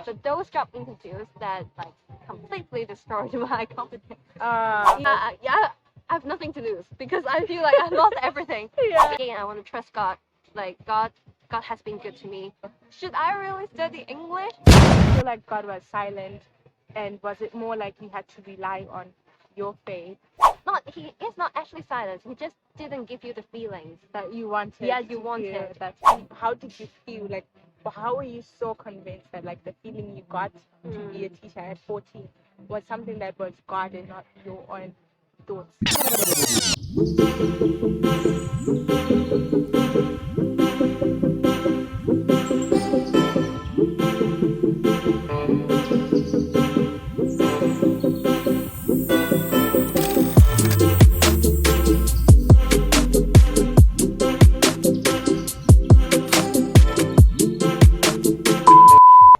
But those job interviews that like completely destroyed my confidence. I have nothing to lose because I feel like I've lost everything. Again, I want to trust God. Like God has been good to me. Should I really study English? I feel like God was silent, and was it more like you had to rely on your faith He is not actually silent. He just didn't give you the feelings. that you wanted? Yeah, you wanted. How did you feel? Like, how were you so convinced that like the feeling you got to be a teacher at 14 was something that was God and not your own thoughts?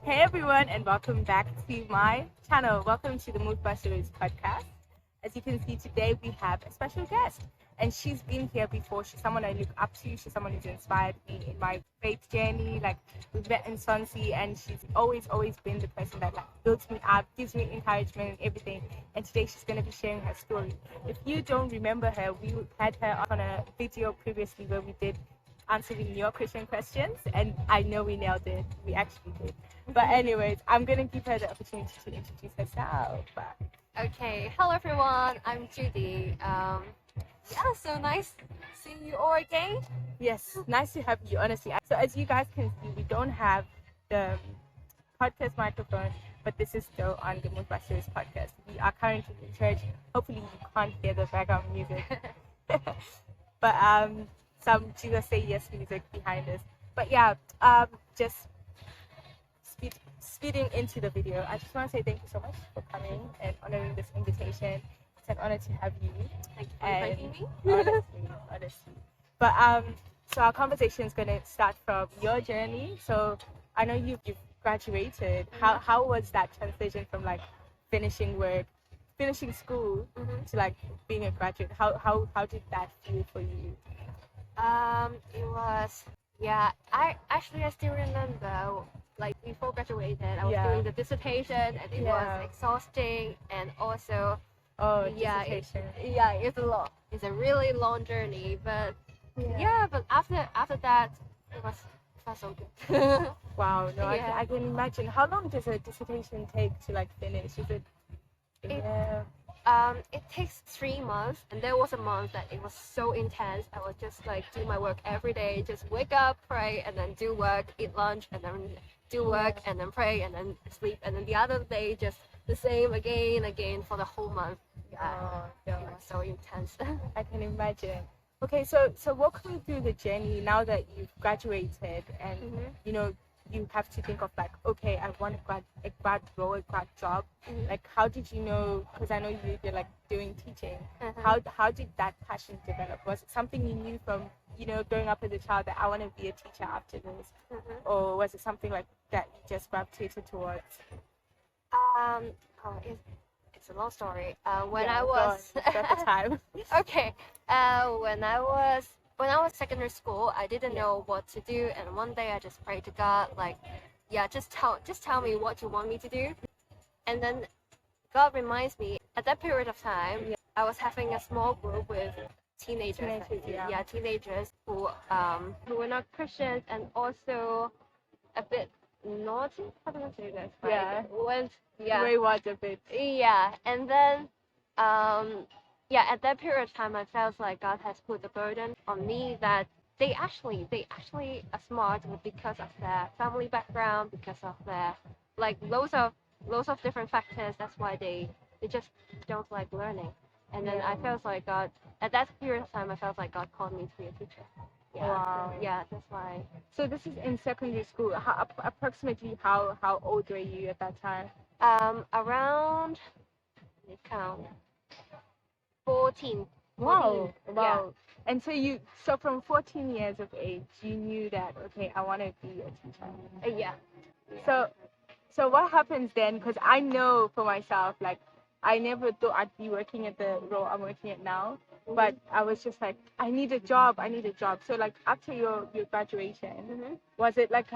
Hey everyone, and welcome back to my channel. Welcome to the Mood Busters podcast. As you can see today, we have a special guest, and she's been here before. She's someone I look up to. She's someone who's inspired me in my faith journey. Like, we've met in Swansea, and she's always been the person that like builds me up, gives me encouragement and everything. And today she's going to be sharing her story. If you don't remember her, we had her on a video previously where we did answering your Christian questions, and I know we nailed it. We actually did. But anyways, I'm gonna give her the opportunity to introduce herself. Okay, hello everyone. I'm Judy. So nice seeing you all again. Yes, nice to have you, honestly. So as you guys can see, we don't have the podcast microphone, but this is still on the Mood Busters podcast. We are currently in church. Hopefully you can't hear the background music. But some Jesus Say Yes music behind us. But yeah, just speeding into the video, I just want to say thank you so much for coming and honoring this invitation. It's an honor to have you. Thank you for inviting me. Honestly. But so our conversation is gonna start from your journey. So I know you've graduated. How was that transition from like finishing school to like being a graduate? How did that feel for you? It was I still remember like before graduated I was doing the dissertation and it was exhausting and also dissertation. It's a lot. It's a really long journey, but but after that it was so good. Wow, no, I can imagine. How long does a dissertation take to like finish? Is it? It takes 3 months, and there was a month that it was so intense. I would just like do my work every day, just wake up, pray, and then do work, eat lunch, and then do work, and then pray, and then sleep, and then the other day just the same again for the whole month. It was so intense. I can imagine. Okay, so walk me through the journey now that you've graduated, and you know you have to think of like, okay, I want a grad role, a grad job. Like, how did you know? Because I know you're like doing teaching. How did that passion develop? Was it something you knew from growing up as a child that I want to be a teacher after this, or was it something like that you just gravitated towards? It's a long story. When I was at the time. Okay. When I was secondary school, I didn't know what to do, and one day I just prayed to God, like, just tell me what you want me to do. And then God reminds me, at that period of time, I was having a small group with teenagers who were not Christians and also a bit naughty. How do I say this? Wayward a bit. And then at that period of time, I felt like God has put the burden on me that they actually are smart because of their family background, because of their like loads of different factors. That's why they just don't like learning. And then I felt like God at that period of time. I felt like God called me to be a teacher. Wow. That's why. So this is in secondary school. Approximately how old were you at that time? Around, let me count, 14. Wow. And so from 14 years of age, you knew that, okay, I want to be a teacher. So what happens then? Because I know for myself, like, I never thought I'd be working at the role I'm working at now. But I was just like, I need a job. So like after your graduation, was it like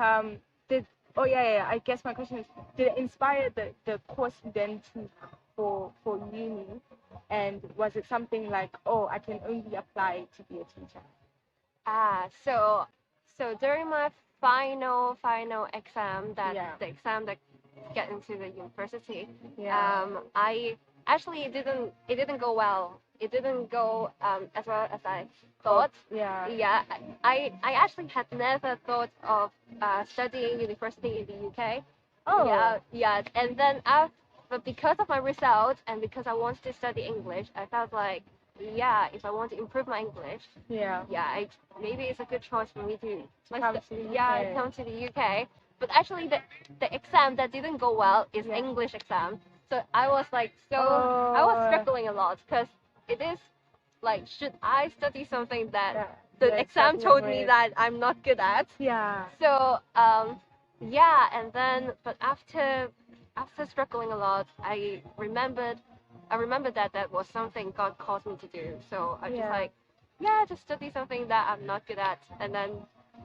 Oh yeah. I guess my question is, did it inspire the course you then took for uni, and was it something like, oh, I can only apply to be a teacher? So during my final exam, Yeah. the exam that get into the university, Yeah. I actually it didn't go well. It didn't go as well as I Oh, thought. yeah. Yeah, I actually had never thought of studying university in the UK. Oh. Yeah, and then but because of my results and because I wanted to study English, I felt like, yeah, if I want to improve my English, Yeah. yeah, maybe it's a good choice for me to Come to the yeah, UK. come to the UK. But actually, the exam that didn't go well is Yeah. English exam. So I was like, I was Oh. struggling a lot because it is like, should I study something that Yeah. the You're exam struggling told me with. that I'm not good at? Yeah. So yeah, and then but after struggling a lot, I remembered that that was something God called me to do. So I just Yeah. like, yeah, just study something that I'm not good at, and then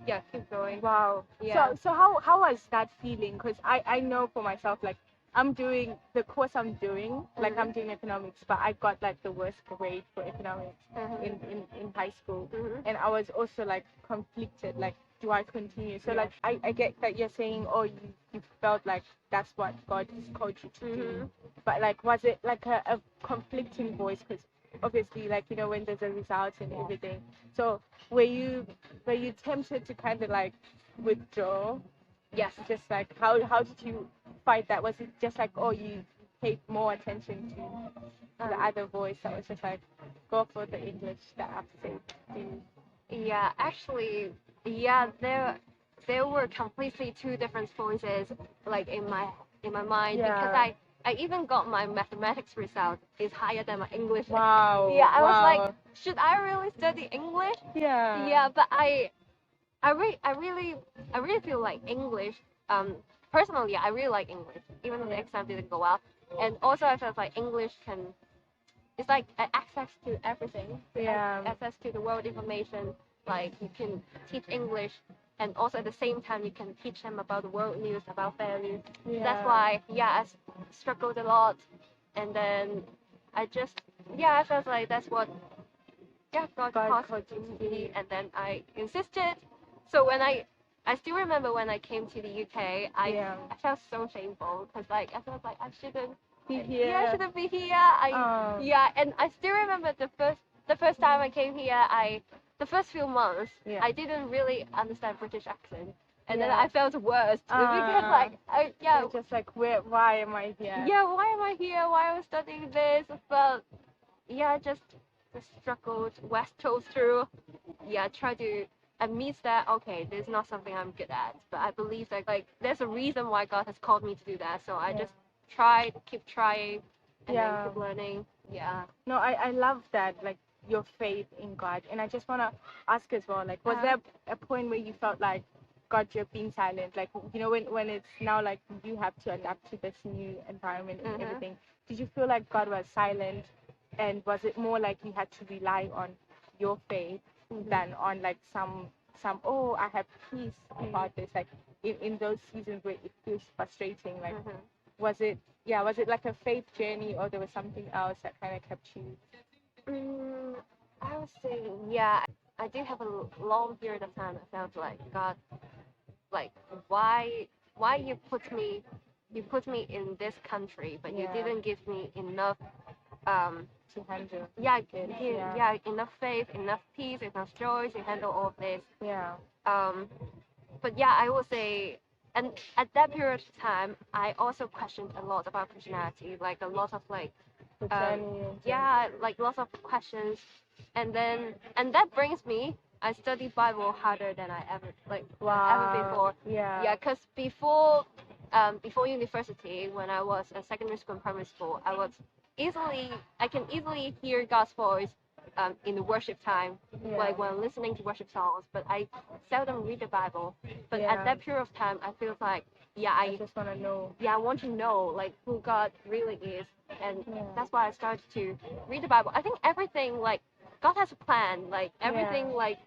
yeah, keep going. Wow. Yeah. So how was that feeling? Because I know for myself, like, I'm doing the course I'm doing, like, I'm doing economics, but I got like the worst grade for economics in high school. And I was also like conflicted, like, do I continue? So like, I get that you're saying, oh, you felt like that's what God has called you to do. But like, was it like a conflicting voice? Because obviously, like, you know, when there's a result and everything. So were you tempted to kind of like withdraw? Yes. Just like, how did you fight that? Was it just like, oh, you paid more attention to the other voice that was just like, go for the English that I have to say do? Yeah, actually, yeah, there were completely two different voices like in my mind, because Yeah. I even got my mathematics result is higher than my English. Wow. Yeah, I was like, Wow. should I really study English? Yeah. Yeah, but I really feel like English. Personally, I really like English, even though the exam didn't go well. And also, I felt like English can. It's like access to everything. Yeah. Access to the world information. Like, you can teach English, and also at the same time you can teach them about the world news, about values. Yeah. That's why, yeah, struggled a lot, and then I felt like that's what, yeah, God caused me to be, and then I insisted. So I still remember when I came to the UK, I felt so shameful because like I felt like I shouldn't Be here. yeah, I shouldn't be here. Oh. Yeah, and I still remember the first time I came here. The first few months, I didn't really understand British accent, and then I felt worse because like You're just like, why am I here? yeah, why am I here? Why am I studying this? But yeah, just struggled, wrestled through. Yeah, try to admit that okay, this is not something I'm good at, but I believe that like there's a reason why God has called me to do that. So I just tried, keep trying, and then keep learning. Yeah. No, I love that, like, your faith in God. And I just want to ask as well, like, was there a point where you felt like, God, you're being silent? Like, you know, when it's now like you have to adapt to this new environment and everything, did you feel like God was silent? And was it more like you had to rely on your faith than on like oh, I have peace about this? Like, in those seasons where it feels frustrating, like, was it like a faith journey, or there was something else that kind of kept you? I would say, yeah, I did have a long period of time I felt like God, like, why you put me in this country, but you didn't give me enough To handle enough faith, enough peace, enough joy to handle all of this. yeah But yeah, I would say, and at that period of time, I also questioned a lot about Christianity, like a lot of like, the journey like lots of questions, and that brings me. I studied Bible harder than I ever ever before. Yeah, because before university, when I was at secondary school and primary school, I can easily hear God's voice in the worship time, like when listening to worship songs, but I seldom read the Bible. But at that period of time, I feel like, I just want to know. Yeah, I want to know like who God really is, and that's why I started to read the Bible. I think everything, like, God has a plan, like everything, like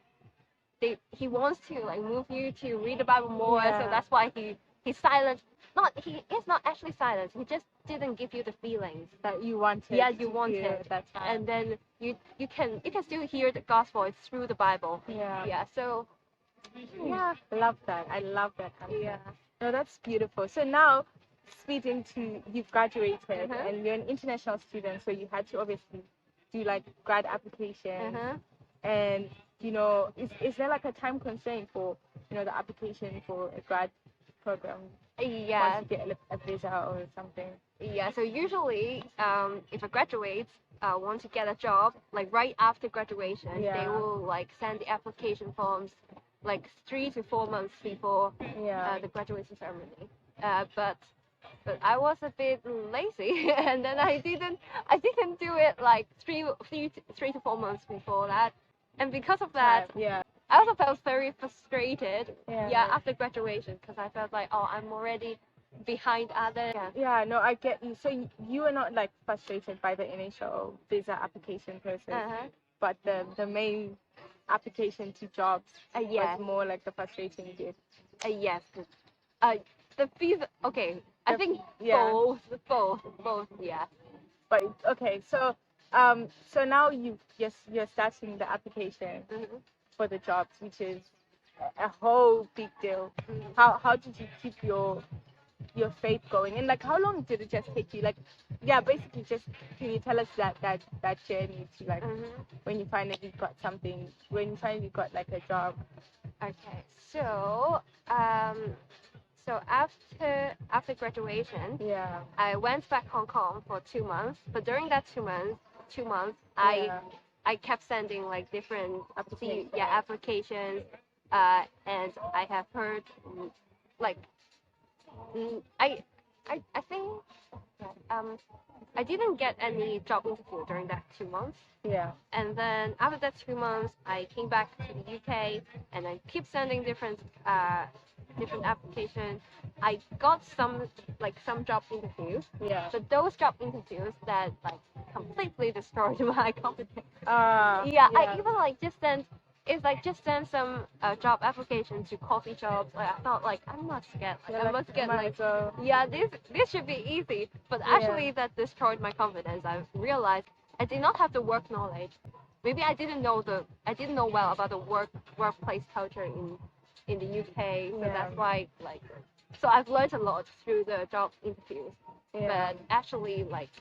he wants to like move you to read the Bible more. So that's why he he's silent. Not he is not actually silent. He just didn't give you the feelings that you wanted. Yeah, you to wanted. feel at that time. And then you can still hear the gospel. It's through the Bible. Yeah. Yeah. So yeah. I love that. I love that concept. Yeah. No, that's beautiful. So now, speeding to you've graduated Uh-huh. and you're an international student, so you had to obviously do like grad application. Uh-huh. And you know, is there like a time constraint for the application for a grad program? Yeah. Once you get a visa or something. Yeah. So usually, if a graduate want to get a job, like right after graduation, Yeah. they will like send the application forms like 3 to 4 months before the graduation ceremony. But I was a bit lazy, and then I didn't do it like 3 to 4 months before that, and because of that, Yeah. I also felt very frustrated. Yeah. After graduation, because I felt like, oh, I'm already behind others. Yeah, no, I get you. So you were not like frustrated by the initial visa application process, Uh-huh. but the main application to jobs Yes. was more like the frustrating bit. Yes. The visa. Okay, I think yeah. both. Yeah. But okay, so so now you're starting the application Mm-hmm. for the jobs, which is a whole big deal. Mm-hmm. How did you keep your faith going, and like how long did it just take you? Like, yeah, basically, just can you tell us that journey to like Mm-hmm. when you finally got something, when you finally got like a job? Okay, so after graduation, Yeah. I went back Hong Kong for 2 months. But during that 2 months, Yeah. I kept sending like different Applications. applications, and I have heard like I think I didn't get any job interview during that 2 months. Yeah. And then after that 2 months, I came back to the UK, and I keep sending different applications. I got some job interviews. Yeah. But those job interviews that like completely destroyed my confidence. Yeah. I even like just send some job application to coffee shops. Like I thought like I'm not scared. Like, I must get like this should be easy. But actually that destroyed my confidence. I realized I did not have the work knowledge. Maybe I didn't know well about the workplace culture in the UK. So that's why like so I've learned a lot through the job interviews. But actually like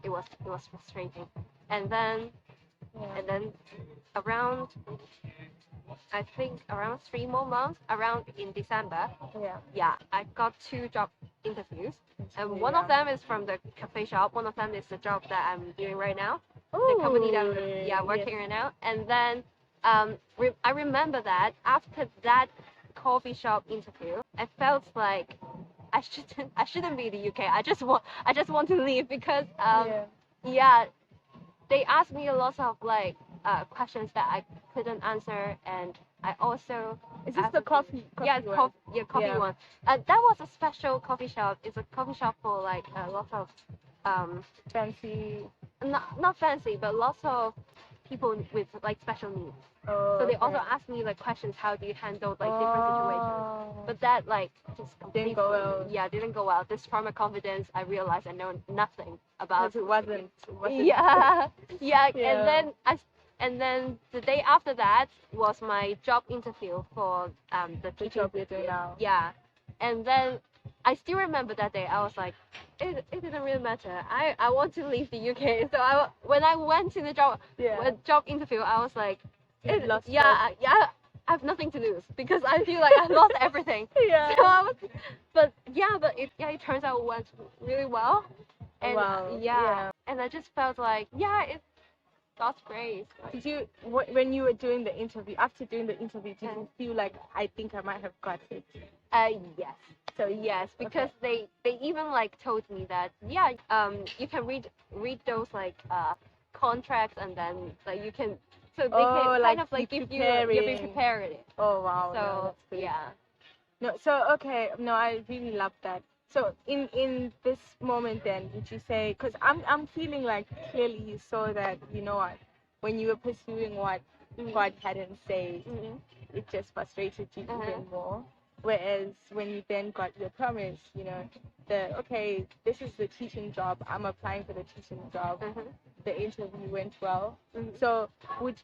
it was frustrating. And then around I think around 3 more months, around in December. I got 2 job interviews, and one of them is from the cafe shop. One of them is the job that I'm doing right now, the company that I'm working right now. And then I remember that after that coffee shop interview, I felt like I shouldn't be in the UK. I just want to leave because they asked me a lot of like questions that I couldn't answer, and I also is this the coffee one? Coffee one. That was a special coffee shop. It's a coffee shop for like a lot of fancy, not fancy, but lots of people with like special needs. So they also asked me like questions, how do you handle like different situations? But that like just completely didn't go well. This from my confidence, I realized I know nothing about. It wasn't. And then the day after that was my job interview for the job you're doing now. Yeah, and then I still remember that day. I was like, it didn't really matter. I want to leave the UK. So when I went to the job interview, I was like, I have nothing to lose because I feel like I lost everything. So but it turns out it went really well. And and I just felt like God's grace. Did you when you were doing the interview? After doing the interview, did you feel like I think I might have got it? Yes. So yes, because they even like told me that you can read those like contracts, and then like you can they can kind of like give you be prepared. Oh wow. So No, so okay, no, I really love that. So in this moment, then, would you say? Because I'm feeling like clearly you saw that what, when you were pursuing what God hadn't said, it just frustrated you even more. Whereas when you then got your promise, okay, this is the teaching job. I'm applying for the teaching job. The interview went well. So would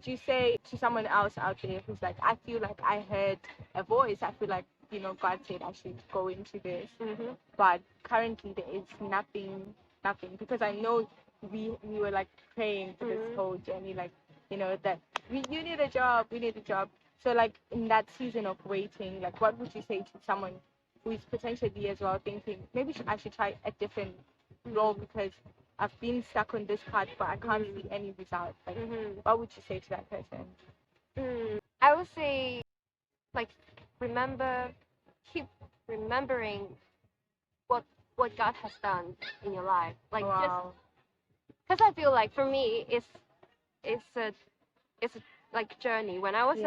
you say to someone else out there who's like, I feel like I heard a voice, I feel like, God said I should go into this, but currently there is nothing, because I know we were like praying for this whole journey, like, that you need a job, we need a job. So like in that season of waiting, like what would you say to someone who is potentially as well thinking maybe I should try a different role because I've been stuck on this part, but I can't see any results. Like, what would you say to that person? I would say, like, keep remembering what God has done in your life. Like, just because I feel like for me, it's a like journey. When I was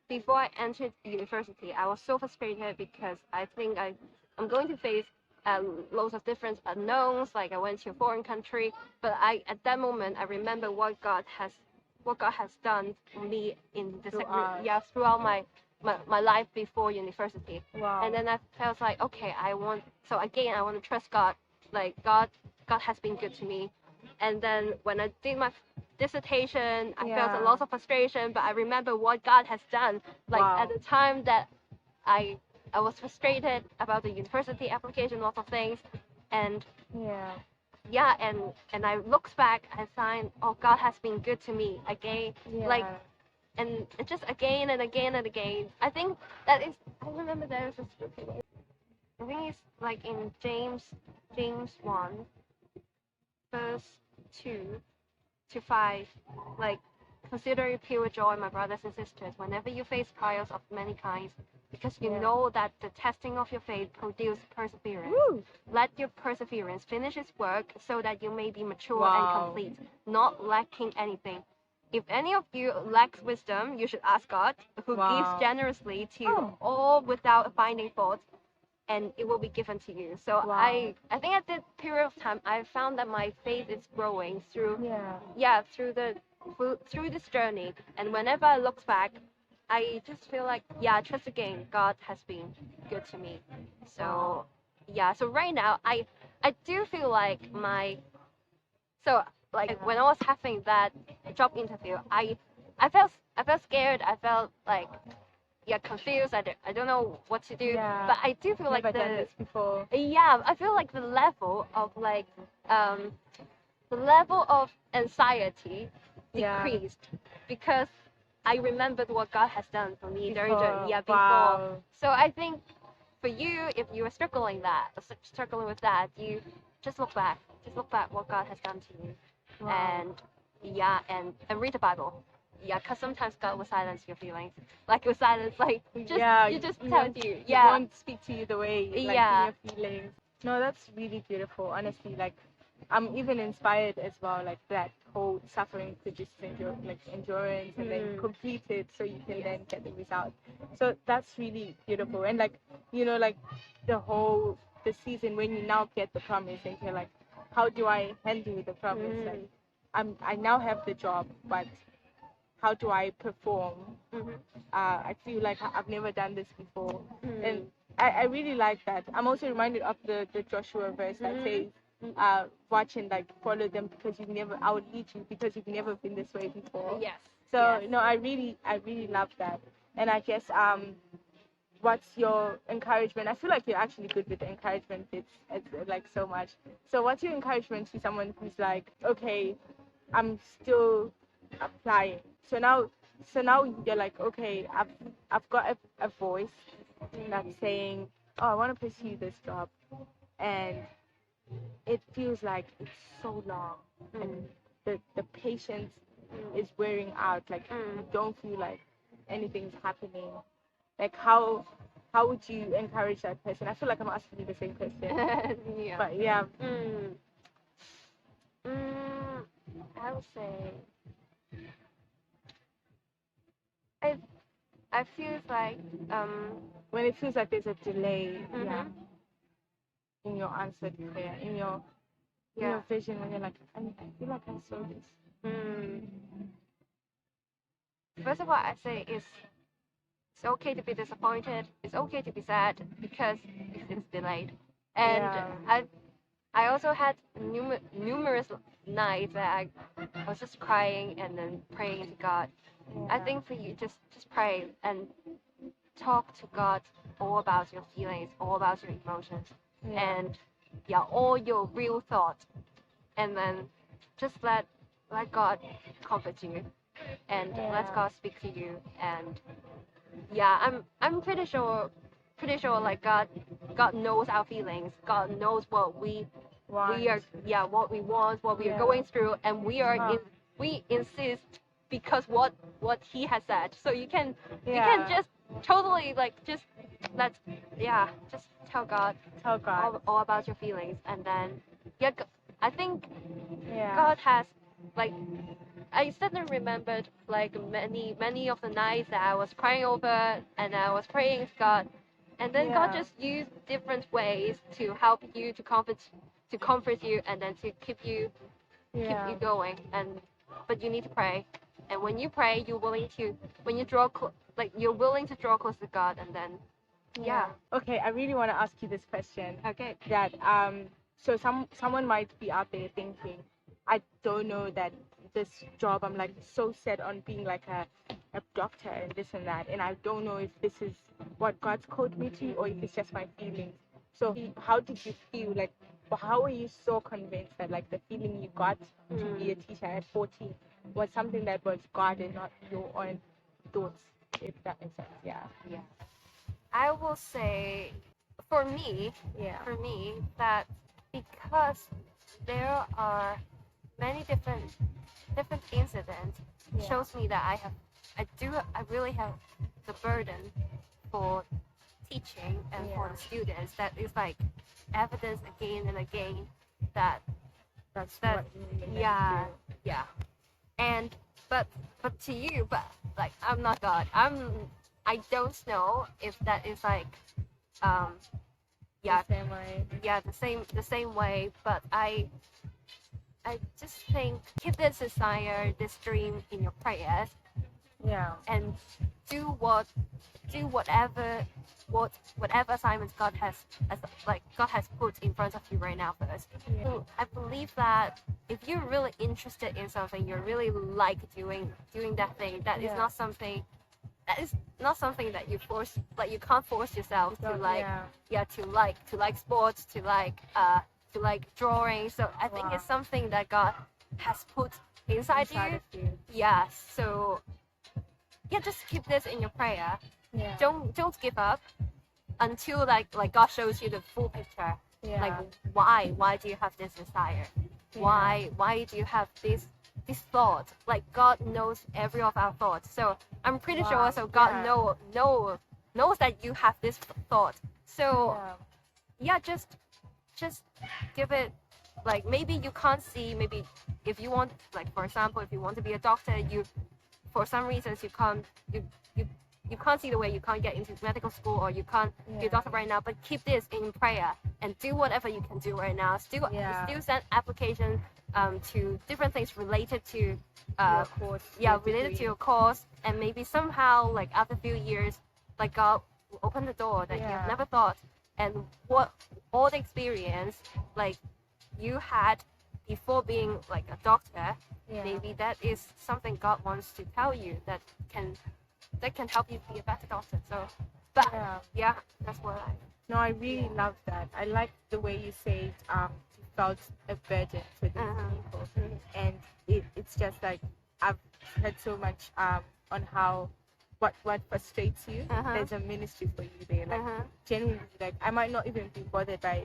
before I entered university, I was so frustrated because I think I'm going to face loads of different unknowns. Like I went to a foreign country, but at that moment I remember what God has done for me in the throughout my life before university. And then I felt like, okay, I want to trust God. Like God has been good to me. And then when I did my dissertation, I felt a lot of frustration, but I remember what God has done. Like at the time that I was frustrated about the university application, lots of things, and and I looked back and find, oh, God has been good to me again, like, and just again and again and again. I think that is. I remember there is a scripture. I think it's like in James 1 verse 2 to 5, like, consider it pure joy, my brothers and sisters, whenever you face trials of many kinds, because you know that the testing of your faith produces perseverance. Let your perseverance finish its work so that you may be mature and complete, not lacking anything. If any of you lacks wisdom, you should ask God, who gives generously to all without finding fault, and it will be given to you. So I think at that period of time, I found that my faith is growing through through this journey. And whenever I look back, I just feel like, trust again, God has been good to me. So so right now I do feel like when I was having that job interview, I felt scared. I felt like confused. I don't know what to do. But I do feel like done this before. I feel like the level of anxiety decreased because I remembered what God has done for me during the before. So I think for you, if you are struggling with that, you just look back what God has done to you, and read the Bible. Because sometimes God will silence your feelings. Like, will silence, like, you just tell you. He won't speak to you the way, like, in your feelings. No, that's really beautiful, honestly. Like, I'm even inspired as well, like, that whole suffering to just endurance and then complete it so you can then get the result. So that's really beautiful. And, like, like, the season when you now get the promise and you're like, how do I handle the promise? Like, I now have the job, but how do I perform? I feel like I've never done this before. And I really like that. I'm also reminded of the Joshua verse that says, watch and like follow them because I will lead you because you've never been this way before. Yes. So no, I really love that. And I guess what's your encouragement? I feel like you're actually good with encouragement. It's like so much. So what's your encouragement to someone who's like, okay, I'm still applying. So now you're like, okay, I've got a voice that's saying, oh, I want to pursue this job, and it feels like it's so long, and the patience is wearing out. Like you don't feel like anything's happening. Like how would you encourage that person? I feel like I'm asking you the same question. But yeah. I would say I feel like when it feels like there's a delay, in your answered prayer, in your vision, when you're like, I feel like I saw this. First of all, I say is It's okay to be disappointed. It's okay to be sad because it's delayed. And Yeah. I also had numerous nights that I was just crying and then praying to God. I Yeah. think for you, just pray and talk to God all about your feelings, all about your emotions, Yeah. and yeah, all your real thoughts, and then just let God comfort you, and let Yeah. God speak to you, and yeah, I'm pretty sure like God knows our feelings. God knows what we are, Want. yeah, what we want, what we are Yeah. going through, and Oh. we insist because what He has said. So you can Yeah. just totally like just let yeah just tell God Tell God. all about your feelings, and then yeah, I think Yeah. God has like I suddenly remembered like many of the nights that I was crying over and I was praying to God, and then God Yeah. just used different ways to help you to comfort you and then to keep Yeah. you going. And but you need to pray, and when you pray, you're willing to when you like you're willing to draw close to God, and then yeah. Okay, I really want to ask you this question. Okay. That so someone might be out there thinking, I don't know that this job, I'm like so set on being like a doctor and this and that, and I don't know if this is what God's called me to or if it's just my feelings. So how did you feel like, how were you so convinced that like the feeling you got to be a teacher at 14 was something that was God and not your own thoughts, if that makes sense? Yeah. Yeah. I will say for me, Yeah. that because there are many different incidents Yeah. shows me that I really have the burden for teaching and for the students that is like evidence again and again that That's that what you mean. yeah yeah and but to you but like I'm not God. I don't know if that is like um yeah The same way. yeah the same way, but I just think keep this desire, this dream in your prayers, Yeah. and do whatever assignments God has put in front of you right now first. Yeah. So I believe that if you're really interested in something, you really like doing that thing, that is Yeah. not something that you force, like you can't force yourself to like to like sports, to like drawing. So I think Wow. it's something that God has put inside you. Of you. Yes. So yeah, just keep this in your prayer. Yeah. Don't give up until like God shows you the full picture. Yeah. Like why do you have this desire? Yeah. Why do you have this thought? Like God knows every of our thoughts. So I'm pretty Wow. sure so God Yeah. knows that you have this thought. So Yeah. yeah, just give it, like maybe you can't see, maybe if you want, like for example, if you want to be a doctor, you for some reasons you can't see the way you can't get into medical school or you can't be a doctor right now, but keep this in prayer and do whatever you can do right now. Still send application to different things related to Your course. related to your course, and maybe somehow like after a few years like God will open the door that you've never thought, and what all the experience like you had before being like a doctor, maybe that is something God wants to tell you that can help you be a better doctor. So but yeah, that's what I No, I really love that. I like the way you said you felt a burden for these people, and it's just like I've heard so much on how what frustrates you. There's a ministry for you there. Like genuinely, like I might not even be bothered by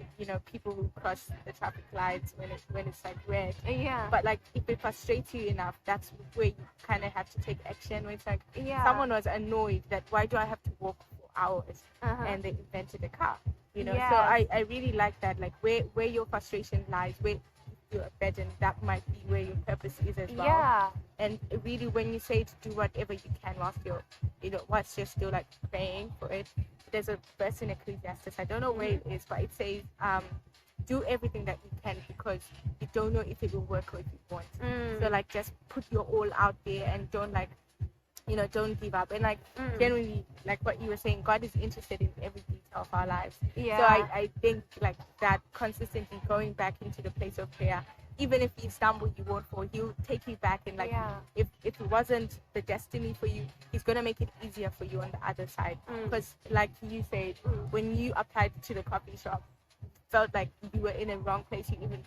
people who cross the traffic lights when it's like red. yeah. But like if it frustrates you enough, that's where you kind of have to take action. Where it's like someone was annoyed that why do I have to walk for hours, and they invented a car. So I really like that. Like where your frustration lies, where you're a burden, that might be where your purpose is as well. Yeah. And really, when you say to do whatever you can whilst you're still like praying for it, there's a verse in Ecclesiastes, I don't know where it is, but it says, do everything that you can because you don't know if it will work or if it won't. So like just put your all out there and don't like don't give up. And like genuinely, like what you were saying, God is interested in every detail of our lives. Yeah. So I think like that consistently going back into the place of prayer, even if you stumble, you won't fall. He'll take you back, and like if it wasn't the destiny for you, he's gonna make it easier for you on the other side. Because like you said, when you applied to the coffee shop, felt like you were in a wrong place. You even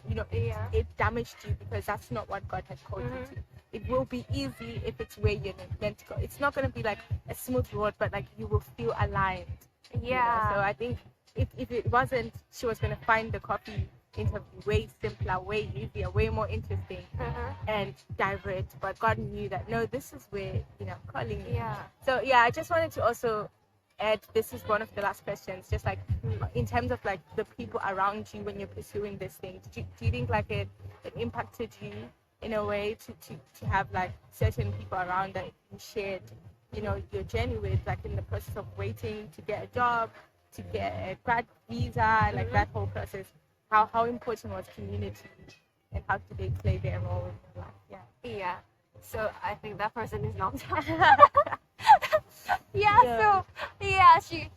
it damaged you, because that's not what God had called you to. It will be easy if it's where you're meant to go. It's not going to be like a smooth road, but like you will feel aligned. So I think if it wasn't, she was going to find the coffee interview way simpler, way easier, way more interesting, and divert. But God knew that no, this is where I'm calling you. So I just wanted to also add, this is one of the last questions, just like in terms of like the people around you when you're pursuing this thing, do you think like it impacted you in a way to have like certain people around that you shared your journey with, like in the process of waiting to get a job, to get a grad visa, like that whole process? How important was community, and how did they play their role in your life? So I think that person is not she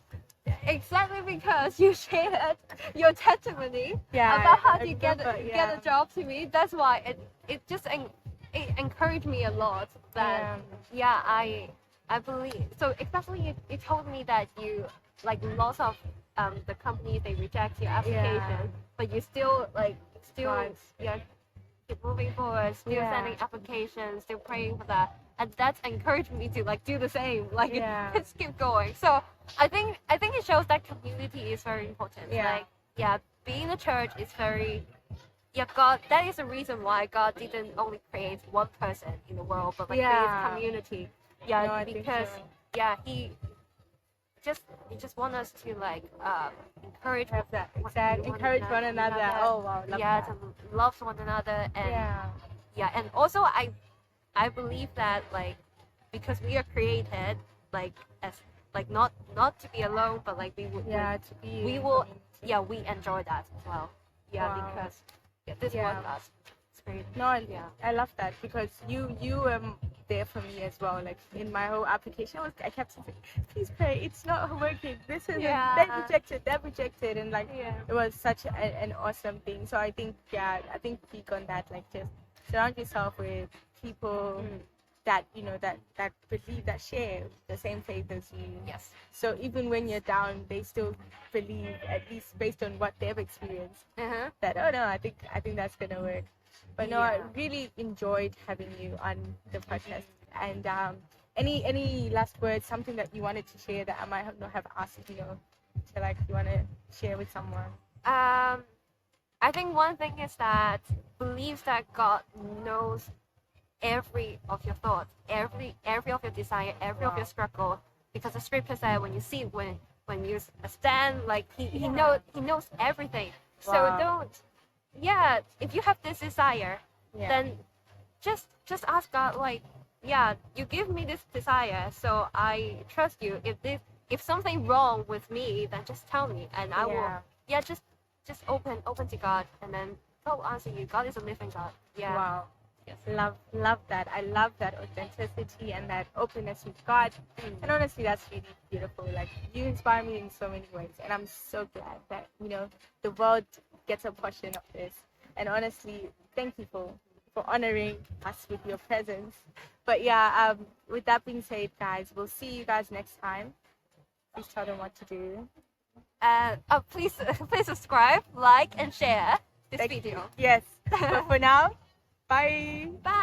exactly, because you shared your testimony about how to get a job to me. That's why it just it encouraged me a lot. That I believe so. Especially you told me that you like lots of the companies, they reject your application, but you still keep moving forward, still sending applications, still praying for that. And that's encouraged me to like do the same, like just keep going. So I think it shows that community is very important. Being a church is very God, that is the reason why God didn't only create one person in the world, but like create community. Because he just want us to like encourage encourage one another. Oh wow, love that. To love one another, and and also I believe that like because we are created like as like not to be alone, but like we will we enjoy that as well. Because this one us. No, I love that, because you there for me as well. Like in my whole application, I kept saying, please pray, it's not working. This is that rejected, and like it was such an awesome thing. So I think peak on that, like just surround yourself with people that that believe, that share the same faith as you. Yes. So even when you're down, they still believe, at least based on what they've experienced, that I think that's gonna work. But no, I really enjoyed having you on the podcast. And any last words, something that you wanted to share that I might not have asked you, to like you want to share with someone? I think one thing is that believe that God knows every of your thoughts, every of your desire, every of your struggle, because the scripture said when you stand, like he knows everything. So don't. If you have this desire, then just ask God, like, you give me this desire, so I trust you. If something wrong with me, then just tell me, and I will. Just open to God, and then God will answer you. God is a living God. Wow. Yes. Love that. I love that authenticity and that openness with God. And honestly, that's really beautiful. Like, you inspire me in so many ways, and I'm so glad that the world gets a portion of this. And honestly, thank you for honoring us with your presence. But with that being said, guys, we'll see you guys next time. Please tell them what to do. Please subscribe, like, and share this video. Yes. But for now, bye. Bye.